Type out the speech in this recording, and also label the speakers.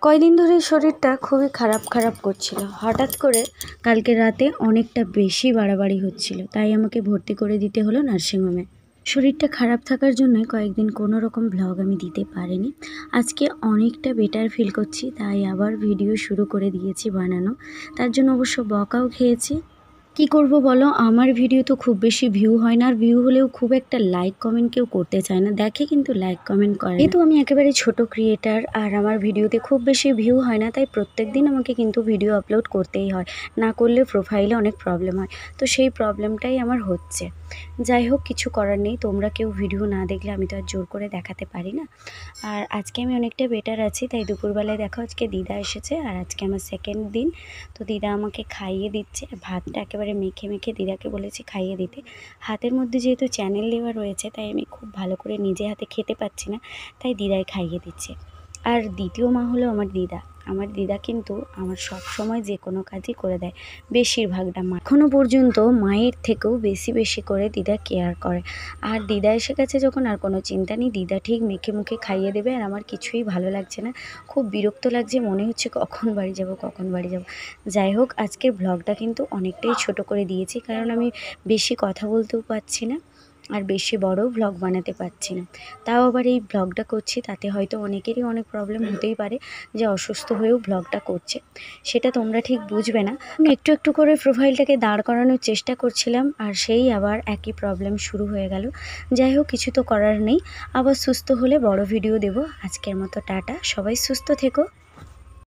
Speaker 1: কয়দিন ধরে শরীরটা খুবই খারাপ খারাপ করছিল। হঠাৎ করে কালকে রাতে অনেকটা বেশি বাড়াবাড়ি হচ্ছিল, তাই আমাকে ভর্তি করে দিতে হলো নার্সিংহোমে। শরীরটা খারাপ থাকার জন্য কয়েকদিন কোনো রকম ব্লগ আমি দিতে পারিনি। আজকে অনেকটা বেটার ফিল করছি, তাই আবার ভিডিও শুরু করে দিয়েছি বানানো। তার জন্য অবশ্য বকাও খেয়েছি। কি করব বলো, আমার ভিডিও তো খুব বেশি ভিউ হয় না, আর ভিউ হলেও খুব একটা লাইক কমেন্ট কেউ করতে চায় না, দেখে কিন্তু লাইক কমেন্ট করে। যেহেতু আমি একেবারে ছোট ক্রিয়েটার আর আমার ভিডিওতে খুব বেশি ভিউ হয় না, তাই প্রত্যেক দিন আমাকে কিন্তু ভিডিও আপলোড করতেই হয়, না করলে প্রোফাইলে অনেক প্রবলেম হয়। তো সেই প্রবলেমটাই আমার হচ্ছে। যাই হোক, কিছু করার নেই, তোমরা কেউ ভিডিও না দেখলে আমি তো আর জোর করে দেখাতে পারি না। আর আজকে আমি অনেকটা বেটার আছি, তাই দুপুরবেলায় দেখো আজকে দিদা এসেছে, আর আজকে আমার সেকেন্ড দিন। তো দিদা আমাকে খাইয়ে দিচ্ছে, ভাতটা একেবারে মেখে মেখে দিদাকে বলেছি খাইয়ে দিতে। হাতের মধ্যে যেহেতু চ্যানেল দেওয়া রয়েছে, তাই আমি খুব ভালো করে নিজে হাতে খেতে পাচ্ছি না, তাই দিদাই খাইয়ে দিচ্ছে। আর দ্বিতীয় মা হলো আমার দিদা। আমার দিদা কিন্তু আমার সব সময় যে কোনো কাজই করে দেয়, বেশিরভাগটা মা। এখনও পর্যন্ত মায়ের থেকেও বেশি বেশি করে দিদা কেয়ার করে। আর দিদা এসে গেছে যখন, আর কোনো চিন্তা নেই, দিদা ঠিক মেখে মুখে খাইয়ে দেবে। আর আমার কিছুই ভালো লাগছে না, খুব বিরক্ত লাগছে, মনে হচ্ছে কখন বাড়ি যাব কখন বাড়ি যাব। যাই হোক, আজকের ব্লগটা কিন্তু অনেকটাই ছোট করে দিয়েছি, কারণ আমি বেশি কথা বলতেও পারছি না, আর বেশি বড়ও ব্লগ বানাতে পারছি না। তাও আবার এই ব্লগটা করছি, তাতে হয়তো অনেকেরই অনেক প্রবলেম হতেই পারে যে অসুস্থ হয়েও ব্লগটা করছে, সেটা তোমরা ঠিক বুঝবে না। আমি একটু একটু করে প্রোফাইলটাকে দাঁড় করানোর চেষ্টা করছিলাম, আর সেই আবার একই প্রবলেম শুরু হয়ে গেল। যাই হোক, কিছু তো করার নেই, আবার সুস্থ হলে বড় ভিডিও দেব। আজকের মতো টাটা, সবাই সুস্থ থেকো।